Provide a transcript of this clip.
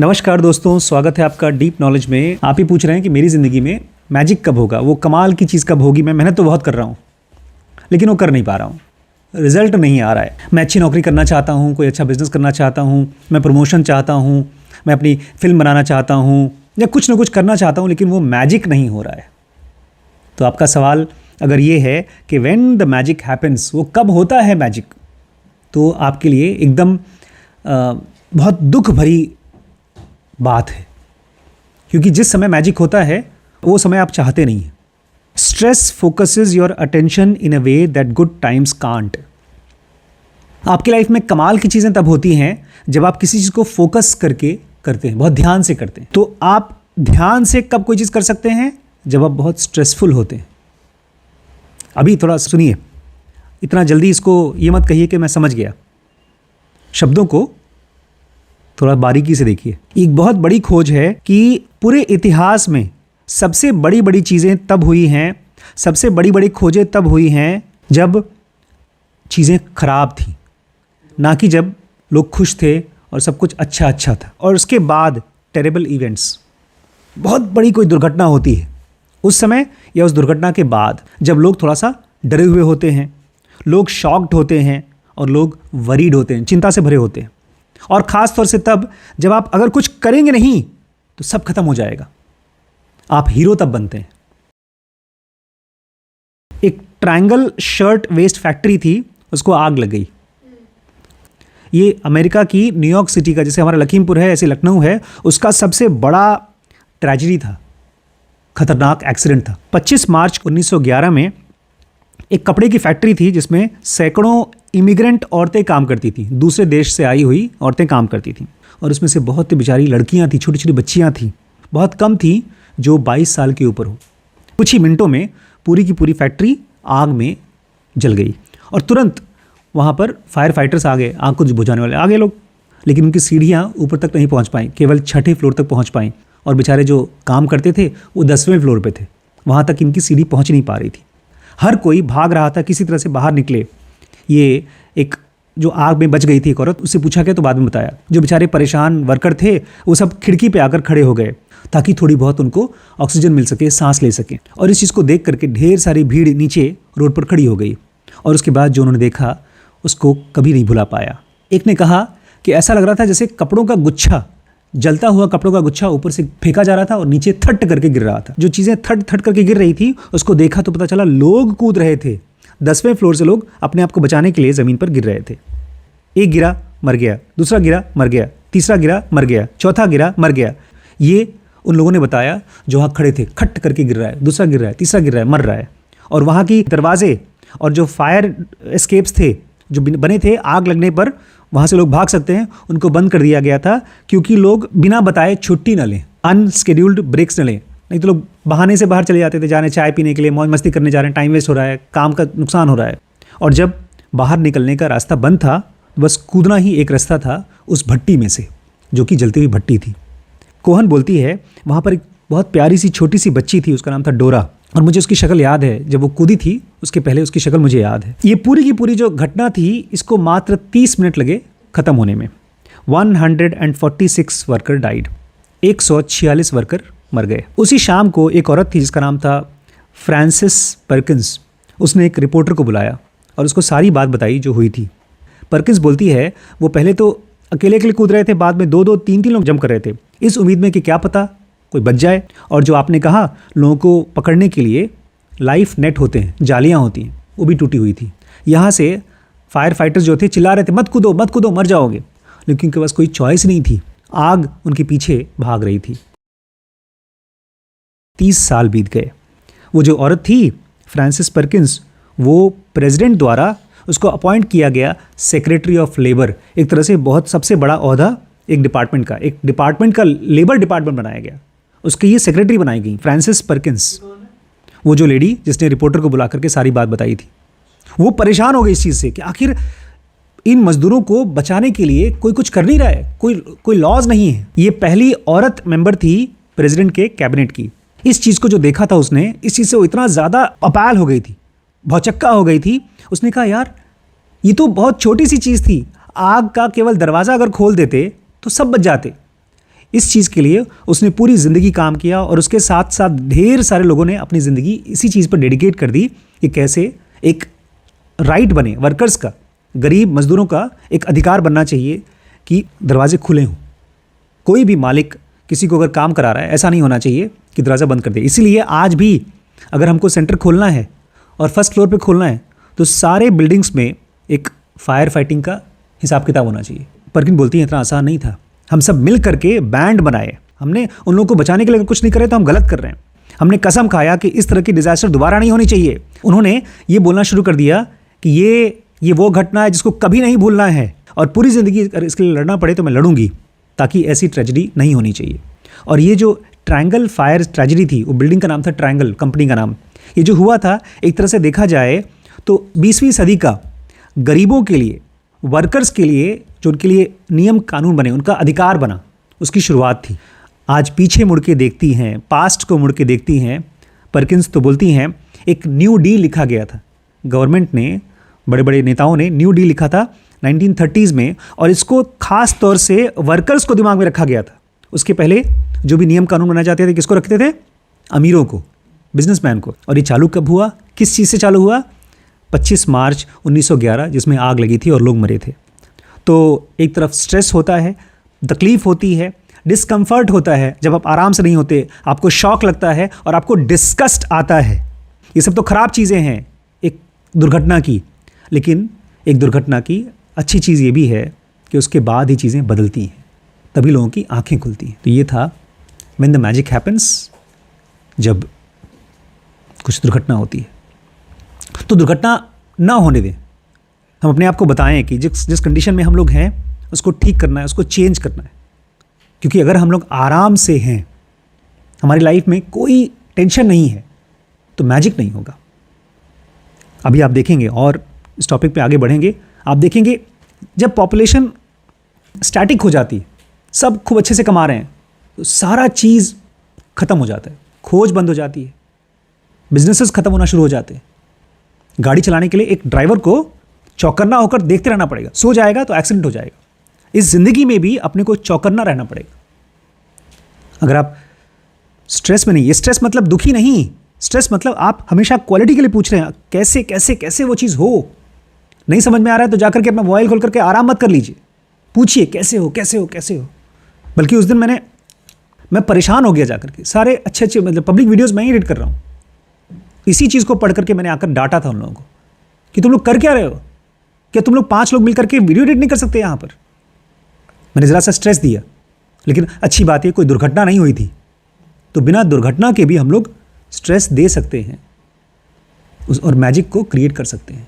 नमस्कार दोस्तों, स्वागत है आपका डीप नॉलेज में। आप ही पूछ रहे हैं कि मेरी ज़िंदगी में मैजिक कब होगा, वो कमाल की चीज़ कब होगी। मैं मेहनत तो बहुत कर रहा हूँ लेकिन वो कर नहीं पा रहा हूँ, रिजल्ट नहीं आ रहा है। मैं अच्छी नौकरी करना चाहता हूँ, कोई अच्छा बिजनेस करना चाहता हूँ, मैं प्रमोशन चाहता हूँ, मैं अपनी फिल्म बनाना चाहता हूँ या कुछ ना कुछ करना चाहता हूँ, लेकिन वो मैजिक नहीं हो रहा है। तो आपका सवाल अगर ये है कि व्हेन द मैजिक हैपन्स, वो कब होता है मैजिक, तो आपके लिए एकदम बहुत दुख भरी बात है, क्योंकि जिस समय मैजिक होता है वो समय आप चाहते नहीं हैं। Stress focuses your attention in a way that good times can't. आपकी लाइफ में कमाल की चीज़ें तब होती हैं जब आप किसी चीज़ को फोकस करके करते हैं, बहुत ध्यान से करते हैं। तो आप ध्यान से कब कोई चीज़ कर सकते हैं? जब आप बहुत स्ट्रेसफुल होते हैं। अभी थोड़ा सुनिए, इतना जल्दी इसको ये मत कहिए कि मैं समझ गया। शब्दों को थोड़ा बारीकी से देखिए। एक बहुत बड़ी खोज है कि पूरे इतिहास में सबसे बड़ी बड़ी चीज़ें तब हुई हैं, सबसे बड़ी बड़ी खोजें तब हुई हैं जब चीज़ें खराब थी, ना कि जब लोग खुश थे और सब कुछ अच्छा अच्छा था। और उसके बाद टेरेबल इवेंट्स, बहुत बड़ी कोई दुर्घटना होती है उस समय या उस दुर्घटना के बाद, जब लोग थोड़ा सा डरे हुए होते हैं, लोग शॉक्ड होते हैं और लोग वरीड होते हैं, चिंता से भरे होते हैं। और ख़ास तौर से तब जब आप अगर कुछ करेंगे नहीं तो सब खत्म हो जाएगा। आप हीरो तब बनते हैं। एक ट्रायंगल शर्ट वेस्ट फैक्ट्री थी, उसको आग लग गई। ये अमेरिका की न्यूयॉर्क सिटी का, जैसे हमारा लखीमपुर है ऐसे लखनऊ है, उसका सबसे बड़ा ट्रेजेडी था, खतरनाक एक्सीडेंट था। 25 मार्च 1911 में एक कपड़े की फैक्ट्री थी जिसमें सैकड़ों इमिग्रेंट औरतें काम करती थी, दूसरे देश से आई हुई औरतें काम करती थीं। और उसमें से बहुत बेचारी लड़कियां थी, छोटी छोटी बच्चियां थीं, बहुत कम थी जो 22 साल के ऊपर हो। कुछ ही मिनटों में पूरी की पूरी फैक्ट्री आग में जल गई और तुरंत वहाँ पर फायर फाइटर्स आ गए, आग को बुझाने वाले आ गए लोग। लेकिन उनकी सीढ़ियाँ ऊपर तक नहीं पहुँच पाईं, केवल 6ठे फ्लोर तक पहुँच पाईं। और बेचारे जो काम करते थे वो 10वें फ्लोर पे थे, वहाँ तक इनकी सीढ़ी पहुँच नहीं पा रही थी। हर कोई भाग रहा था, किसी तरह से बाहर निकले। ये एक जो आग में बच गई थी एक औरत, उससे पूछा गया तो बाद में बताया, जो बेचारे परेशान वर्कर थे वो सब खिड़की पे आकर खड़े हो गए ताकि थोड़ी बहुत उनको ऑक्सीजन मिल सके, सांस ले सकें। और इस चीज़ को देख करके ढेर सारी भीड़ नीचे रोड पर खड़ी हो गई। और उसके बाद जो उन्होंने देखा उसको कभी नहीं भुला पाया। एक ने कहा कि ऐसा लग रहा था जैसे कपड़ों का गुच्छा, जलता हुआ कपड़ों का गुच्छा ऊपर से फेंका जा रहा था और नीचे थट करके गिर रहा था। जो चीज़ें थट थट करके गिर रही थी उसको देखा तो पता चला लोग कूद रहे थे। 10वें फ्लोर से लोग अपने आप को बचाने के लिए ज़मीन पर गिर रहे थे। एक गिरा मर गया, दूसरा गिरा मर गया, तीसरा गिरा मर गया, चौथा गिरा मर गया। ये उन लोगों ने बताया जो वहाँ खड़े थे। खट करके गिर रहा है, दूसरा गिर रहा है, तीसरा गिर रहा है, मर रहा है। और वहाँ की दरवाजे और जो फायर एस्केप्स थे जो बने थे आग लगने पर, वहाँ से लोग भाग सकते हैं, उनको बंद कर दिया गया था क्योंकि लोग बिना बताए छुट्टी न लें, अनस्केड्यूल्ड ब्रेक्स न लें। नहीं तो लोग बहाने से बाहर चले जाते थे, जाने चाय पीने के लिए, मौज मस्ती करने जा रहे हैं, टाइम वेस्ट हो रहा है, काम का नुकसान हो रहा है। और जब बाहर निकलने का रास्ता बंद था, बस कूदना ही एक रास्ता था उस भट्टी में से, जो कि जलती हुई भट्टी थी। कोहन बोलती है वहाँ पर एक बहुत प्यारी सी छोटी सी बच्ची थी, उसका नाम था डोरा। और मुझे उसकी शक्ल याद है, जब वो कूदी थी उसके पहले उसकी शक्ल मुझे याद है। ये पूरी की पूरी जो घटना थी, इसको मात्र 30 मिनट लगे ख़त्म होने में। 146 वर्कर डाइड, 146 वर्कर मर गए। उसी शाम को एक औरत थी जिसका नाम था फ्रांसिस पर्किंस। उसने एक रिपोर्टर को बुलाया और उसको सारी बात बताई जो हुई थी। पर्किंस बोलती है वो पहले तो अकेले अकेले कूद रहे थे, बाद में 2-2, 3-3 लोग जम कर रहे थे, इस उम्मीद में कि क्या पता कोई बच जाए। और जो आपने कहा लोगों को पकड़ने के लिए लाइफ नेट होते हैं, जालियाँ होती हैं, वो भी टूटी हुई थी। यहाँ से फायर फाइटर्स जो थे चिल्ला रहे थे, मत कूदो मत कूदो, मर जाओगे। लेकिन उनके पास कोई चॉइस नहीं थी, आग उनके पीछे भाग रही थी। 30 साल बीत गए। वो जो औरत थी फ्रांसिस पर्किंस, वो प्रेसिडेंट द्वारा उसको अपॉइंट किया गया सेक्रेटरी ऑफ लेबर, एक तरह से बहुत सबसे बड़ा ओहदा एक डिपार्टमेंट का लेबर डिपार्टमेंट बनाया गया, उसकी ये सेक्रेटरी बनाई गई फ्रांसिस पर्किंस। वो जो लेडी जिसने रिपोर्टर को बुला करके सारी बात बताई थी, वो परेशान हो गई इस चीज़ से कि आखिर इन मजदूरों को बचाने के लिए कोई कुछ कर नहीं रहा है, कोई लॉज नहीं है। ये पहली औरत मेंबर थी प्रेसिडेंट के कैबिनेट की। इस चीज़ को जो देखा था उसने, इस चीज़ से वो इतना ज़्यादा अपाल हो गई थी, भौचक्का हो गई थी। उसने कहा यार ये तो बहुत छोटी सी चीज़ थी, आग का केवल दरवाज़ा अगर खोल देते तो सब बच जाते। इस चीज़ के लिए उसने पूरी ज़िंदगी काम किया और उसके साथ साथ ढेर सारे लोगों ने अपनी ज़िंदगी इसी चीज़ पर डेडिकेट कर दी कि कैसे एक राइट बने वर्कर्स का, गरीब मजदूरों का एक अधिकार बनना चाहिए कि दरवाजे खुले हों। कोई भी मालिक किसी को अगर काम करा रहा है, ऐसा नहीं होना चाहिए कि दरवाज़ा बंद कर दे। इसीलिए आज भी अगर हमको सेंटर खोलना है और फर्स्ट फ्लोर पे खोलना है तो सारे बिल्डिंग्स में एक फायर फाइटिंग का हिसाब किताब होना चाहिए। परकिन बोलती है इतना आसान नहीं था। हम सब मिल करके बैंड बनाए, हमने उन लोगों को बचाने के लिए कुछ नहीं करे तो हम गलत कर रहे हैं। हमने कसम खाया कि इस तरह की डिजास्टर दोबारा नहीं होनी चाहिए। उन्होंने ये बोलना शुरू कर दिया कि ये वो घटना है जिसको कभी नहीं भूलना है और पूरी ज़िंदगी अगर इसके लिए लड़ना पड़े तो मैं लड़ूंगी ताकि ऐसी ट्रेजेडी नहीं होनी चाहिए। और ये जो ट्रायंगल फायर ट्रेजेडी थी, वो बिल्डिंग का नाम था ट्रायंगल, कंपनी का नाम। ये जो हुआ था एक तरह से देखा जाए तो 20वीं सदी का गरीबों के लिए, वर्कर्स के लिए, जो उनके लिए नियम कानून बने, उनका अधिकार बना, उसकी शुरुआत थी। आज पीछे मुड़ के देखती हैं, पास्ट को मुड़ के देखती हैं, परकिंस तो बोलती हैं एक न्यू डील लिखा गया था। गवर्नमेंट ने, बड़े बड़े नेताओं ने न्यू डील लिखा था 1930s में और इसको खास तौर से वर्कर्स को दिमाग में रखा गया था। उसके पहले जो भी नियम कानून बनाए जाते थे किसको रखते थे? अमीरों को, बिजनेसमैन को। और ये चालू कब हुआ, किस चीज़ से चालू हुआ? 25 मार्च 1911 जिसमें आग लगी थी और लोग मरे थे। तो एक तरफ स्ट्रेस होता है, तकलीफ़ होती है, डिस्कम्फर्ट होता है, जब आप आराम से नहीं होते, आपको शॉक लगता है और आपको डिस्गस्ट आता है। ये सब तो ख़राब चीज़ें हैं एक दुर्घटना की, लेकिन एक दुर्घटना की अच्छी चीज़ ये भी है कि उसके बाद ही चीज़ें बदलती हैं, तभी लोगों की आंखें खुलती हैं। तो ये था व्हेन द मैजिक हैपन्स, जब कुछ दुर्घटना होती है। तो दुर्घटना ना होने दें, हम अपने आप को बताएं कि जिस कंडीशन में हम लोग हैं उसको ठीक करना है, उसको चेंज करना है। क्योंकि अगर हम लोग आराम से हैं, हमारी लाइफ में कोई टेंशन नहीं है, तो मैजिक नहीं होगा। अभी आप देखेंगे और इस टॉपिक पे आगे बढ़ेंगे, आप देखेंगे जब पॉपुलेशन स्टैटिक हो जाती है, सब खूब अच्छे से कमा रहे हैं, तो सारा चीज़ ख़त्म हो जाता है, खोज बंद हो जाती है, बिजनेसेस ख़त्म होना शुरू हो जाते हैं। गाड़ी चलाने के लिए एक ड्राइवर को चौकन्ना होकर देखते रहना पड़ेगा, सो जाएगा तो एक्सीडेंट हो जाएगा। इस ज़िंदगी में भी अपने को चौकन्ना रहना पड़ेगा। अगर आप स्ट्रेस में नहीं, ये स्ट्रेस मतलब दुखी नहीं, स्ट्रेस मतलब आप हमेशा क्वालिटी के लिए पूछ रहे हैं कैसे कैसे कैसे वो चीज़ हो। नहीं समझ में आ रहा है तो जाकर के अपना मोबाइल खोल करके आराम मत कर लीजिए, पूछिए कैसे हो कैसे हो कैसे हो। बल्कि उस दिन मैं परेशान हो गया जाकर के, सारे अच्छे अच्छे मतलब पब्लिक वीडियोज़ मैं ही एडिट कर रहा हूँ। इसी चीज़ को पढ़ करके मैंने आकर डांटा था उन लोगों को कि तुम लोग कर क्या रहे हो, क्या तुम लोग 5 लोग मिलकर के वीडियो एडिट नहीं कर सकते यहाँ पर। मैंने ज़रा सा स्ट्रेस दिया, लेकिन अच्छी बात है कोई दुर्घटना नहीं हुई थी, तो बिना दुर्घटना के भी हम लोग स्ट्रेस दे सकते हैं और मैजिक को क्रिएट कर सकते हैं।